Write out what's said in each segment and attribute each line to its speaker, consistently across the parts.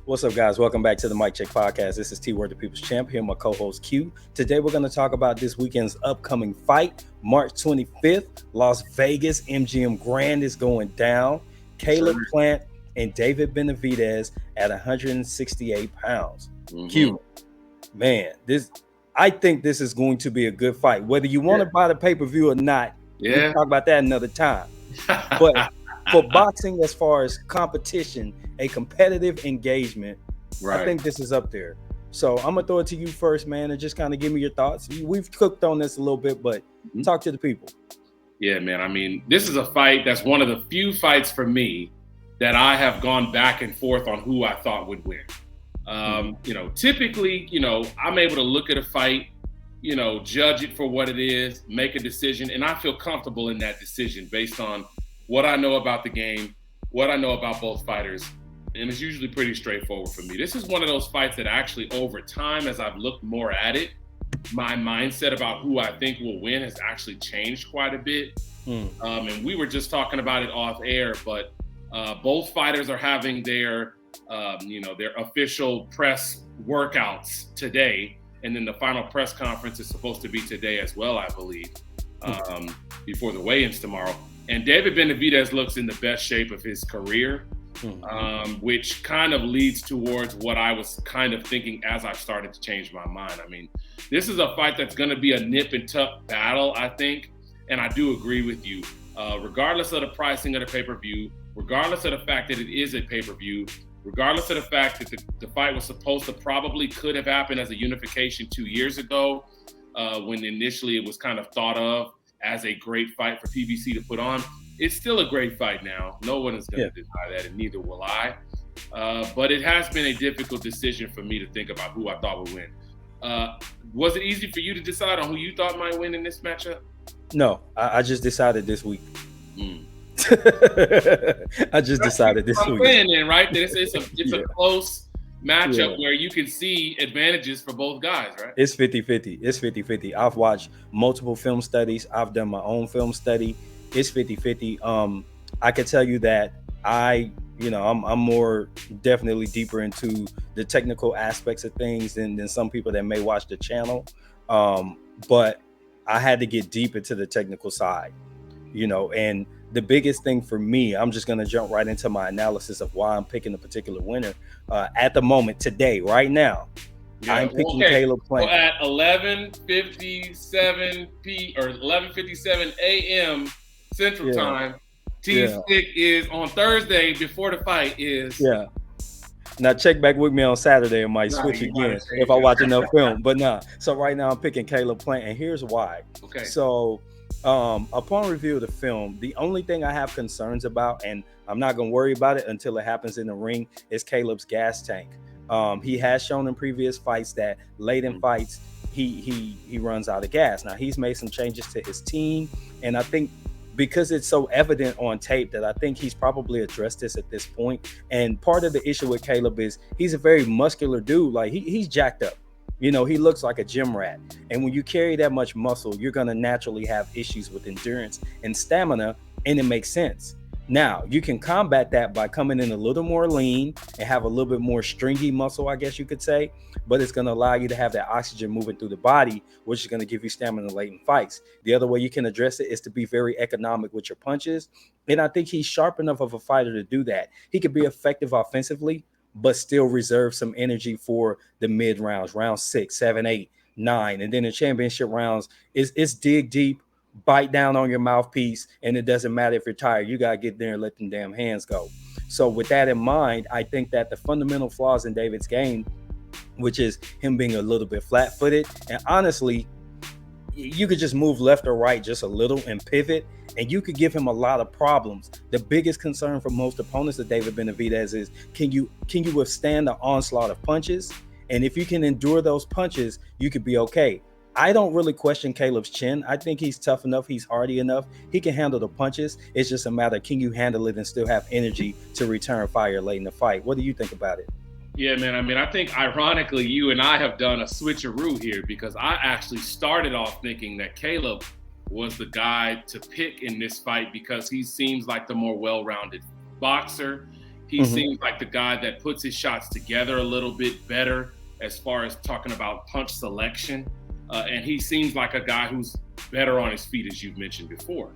Speaker 1: What's up, guys? Welcome back to the Mic Check Podcast. This is T Word, the People's Champ. Here, my co-host Q. Today, we're going to talk about this weekend's upcoming fight, March 25th, Las Vegas. MGM Grand is going down. Caleb Plant and David Benavidez at 168 pounds. Q, man, I think this is going to be a good fight. Whether you want to buy the pay-per-view or not, we can talk about that another time. But for boxing, as far as competition, a competitive engagement, I think this is up there. So I'm gonna throw it to you first, man, and just kind of give me your thoughts. We've cooked on this a little bit, but talk to the people.
Speaker 2: Yeah, man. I mean, this is a fight that's one of the few fights for me that I have gone back and forth on who I thought would win. Typically, I'm able to look at a fight, judge it for what it is, make a decision, and I feel comfortable in that decision based on what I know about the game, what I know about both fighters, and it's usually pretty straightforward for me. This is one of those fights that actually, over time, as I've looked more at it, my mindset about who I think will win has actually changed quite a bit. And we were just talking about it off air, but both fighters are having their official press workouts today, and then the final press conference is supposed to be today as well, I believe, before the weigh-ins tomorrow. And David Benavidez looks in the best shape of his career, which kind of leads towards what I was kind of thinking as I started to change my mind. I mean, this is a fight that's going to be a nip and tuck battle, I think. And I do agree with you. Regardless of the pricing of the pay-per-view, regardless of the fact that it is a pay-per-view, regardless of the fact that the fight was supposed to could have happened as a unification 2 years ago, when initially it was kind of thought of as a great fight for PBC to put on. It's still a great fight now. No one is going to deny that, and neither will I. But it has been a difficult decision for me to think about who I thought would win. Was it easy for you to decide on who you thought might win in this matchup?
Speaker 1: No, I just decided this week. I just decided this week.
Speaker 2: Then, right? It's a close matchup where you can see advantages for both guys, right?
Speaker 1: It's 50-50. It's 50-50. I've watched multiple film studies. I've done my own film study. It's 50-50. I can tell you that I'm more definitely deeper into the technical aspects of things than some people that may watch the channel. But I had to get deep into the technical side, and the biggest thing for me, I'm just going to jump right into my analysis of why I'm picking a particular winner. At the moment, today, right now, I'm picking Caleb Plant.
Speaker 2: So at 11:57 a.m. Central Time, T-Stick is on Thursday before the fight is.
Speaker 1: Now check back with me on Saturday. I might switch again if I watch enough film. But so right now I'm picking Caleb Plant, and here's why.
Speaker 2: Okay.
Speaker 1: So upon review of the film, the only thing I have concerns about, and I'm not going to worry about it until it happens in the ring, is Caleb's gas tank. He has shown in previous fights that late in fights, he runs out of gas. Now, he's made some changes to his team, and I think because it's so evident on tape that I think he's probably addressed this at this point. And part of the issue with Caleb is he's a very muscular dude. Like he's jacked up. He looks like a gym rat. And when you carry that much muscle, you're going to naturally have issues with endurance and stamina, and it makes sense. Now, you can combat that by coming in a little more lean and have a little bit more stringy muscle, I guess you could say, but it's going to allow you to have that oxygen moving through the body, which is going to give you stamina late in fights. The other way you can address it is to be very economic with your punches, and I think he's sharp enough of a fighter to do that. He could be effective offensively, but still reserve some energy for the mid rounds, round 6, 7, 8, 9. And then the championship rounds, it's dig deep, bite down on your mouthpiece, and it doesn't matter if you're tired. You got to get there and let them damn hands go. So with that in mind, I think that the fundamental flaws in David's game, which is him being a little bit flat-footed, and honestly, you could just move left or right just a little and pivot, and you could give him a lot of problems. The biggest concern for most opponents of David Benavidez is, can you withstand the onslaught of punches? And if you can endure those punches, you could be okay. I don't really question Caleb's chin. I think he's tough enough. He's hardy enough. He can handle the punches. It's just a matter, can you handle it and still have energy to return fire late in the fight? What do you think about it?
Speaker 2: Yeah, man. I mean, I think ironically, you and I have done a switcheroo here, because I actually started off thinking that Caleb was the guy to pick in this fight because he seems like the more well-rounded boxer. He seems like the guy that puts his shots together a little bit better as far as talking about punch selection. And he seems like a guy who's better on his feet, as you've mentioned before.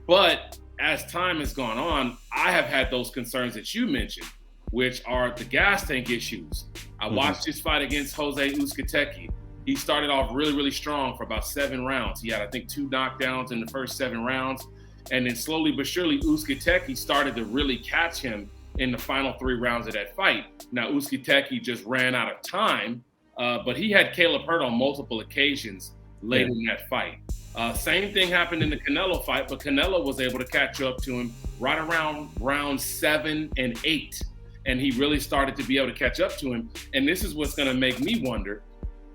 Speaker 2: But as time has gone on, I have had those concerns that you mentioned, which are the gas tank issues. I watched his fight against Jose Uzcategui. He started off really, really strong for about 7 rounds. He had, I think, 2 knockdowns in the first 7 rounds. And then slowly but surely, Uzcategui started to really catch him in the final 3 rounds of that fight. Now, Uzcategui just ran out of time, but he had Caleb hurt on multiple occasions late in that fight. Same thing happened in the Canelo fight, but Canelo was able to catch up to him right around round 7 and 8. And he really started to be able to catch up to him. And this is what's going to make me wonder,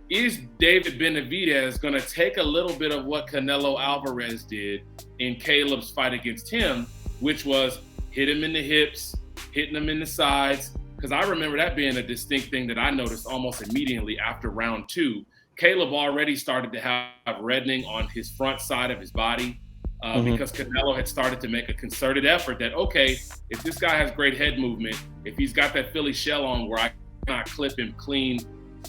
Speaker 2: is David Benavidez going to take a little bit of what Canelo Alvarez did in Caleb's fight against him, which was hit him in the hips, hitting him in the sides? Because I remember that being a distinct thing that I noticed almost immediately after round 2. Caleb already started to have reddening on his front side of his body because Canelo had started to make a concerted effort that, okay, if this guy has great head movement, if he's got that Philly shell on where I cannot clip him clean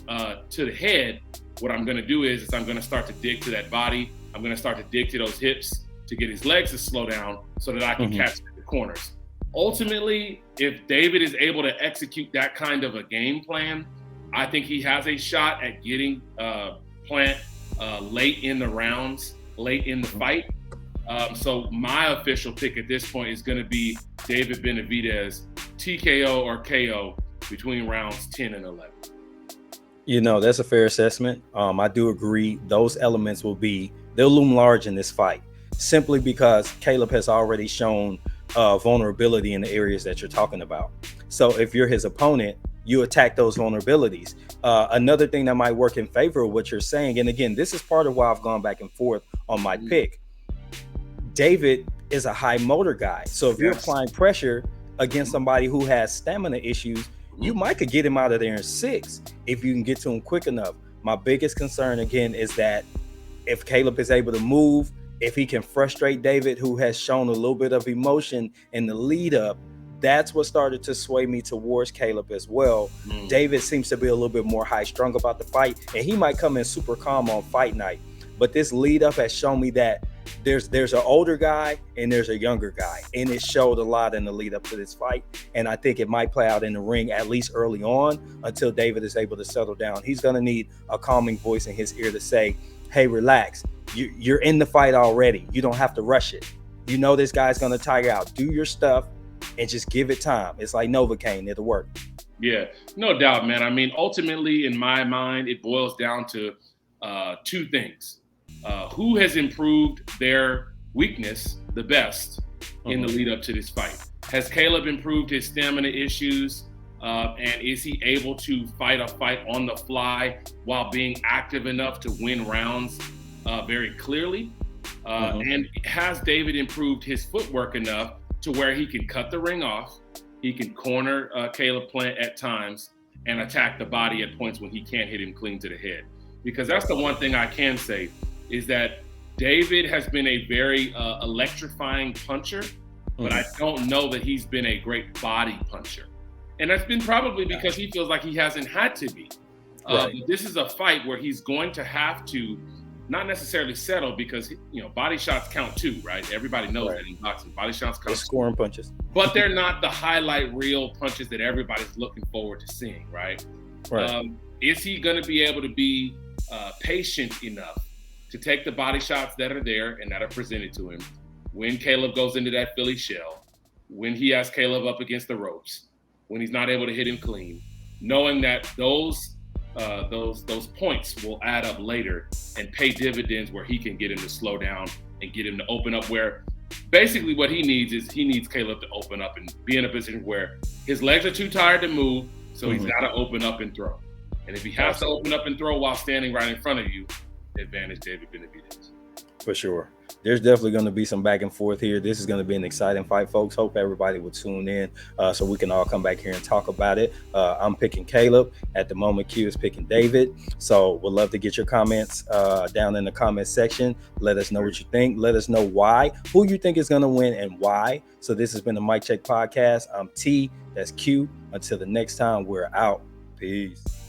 Speaker 2: to the head, what I'm going to do is I'm going to start to dig to that body. I'm going to start to dig to those hips to get his legs to slow down so that I can catch the corners. Ultimately, if David is able to execute that kind of a game plan, I think he has a shot at getting Plant late in the rounds, late in the fight. So my official pick at this point is going to be David Benavidez, TKO or KO between rounds 10 and 11.
Speaker 1: That's a fair assessment. I do agree. Those elements they'll loom large in this fight, simply because Caleb has already shown vulnerability in the areas that you're talking about. So if you're his opponent, you attack those vulnerabilities. Another thing that might work in favor of what you're saying, and again, this is part of why I've gone back and forth on my pick. David is a high motor guy. So if you're applying pressure against somebody who has stamina issues, you might could get him out of there in 6 if you can get to him quick enough. My biggest concern, again, is that if Caleb is able to move, if he can frustrate David, who has shown a little bit of emotion in the lead up, that's what started to sway me towards Caleb as well. David seems to be a little bit more high strung about the fight, and he might come in super calm on fight night. But this lead up has shown me that there's an older guy and there's a younger guy, and it showed a lot in the lead up to this fight. And I think it might play out in the ring, at least early on, until David is able to settle down. He's going to need a calming voice in his ear to say, hey, relax. You're in the fight already. You don't have to rush it. This guy's going to tire out. Do your stuff and just give it time. It's like Novocaine. It'll work.
Speaker 2: Yeah, no doubt, man. I mean, ultimately, in my mind, it boils down to 2 things. Who has improved their weakness the best in the lead up to this fight? Has Caleb improved his stamina issues? And is he able to fight a fight on the fly while being active enough to win rounds very clearly? And has David improved his footwork enough to where he can cut the ring off, he can corner Caleb Plant at times, and attack the body at points when he can't hit him clean to the head? Because that's the one thing I can say, is that David has been a very electrifying puncher, but I don't know that he's been a great body puncher. And that's been probably because he feels like he hasn't had to be. But this is a fight where he's going to have to not necessarily settle, because body shots count too, right? Everybody knows that in boxing, body shots count.
Speaker 1: They're scoring punches,
Speaker 2: but they're not the highlight reel punches that everybody's looking forward to seeing, right? Is he going to be able to be patient enough to take the body shots that are there and that are presented to him when Caleb goes into that Philly shell, when he has Caleb up against the ropes, when he's not able to hit him clean, knowing that those points will add up later and pay dividends where he can get him to slow down and get him to open up, where basically what he needs Caleb to open up and be in a position where his legs are too tired to move, so he's got to open up and throw. And if he has to open up and throw while standing right in front of you, advantage David Benavidez.
Speaker 1: For sure. There's definitely going to be some back and forth here. This is going to be an exciting fight, folks. Hope everybody will tune in so we can all come back here and talk about it. I'm picking Caleb. At the moment, Q is picking David. So we'd love to get your comments down in the comment section. Let us know what you think. Let us know why, who you think is going to win and why. So this has been the Mic Check Podcast. I'm T. That's Q. Until the next time, we're out. Peace.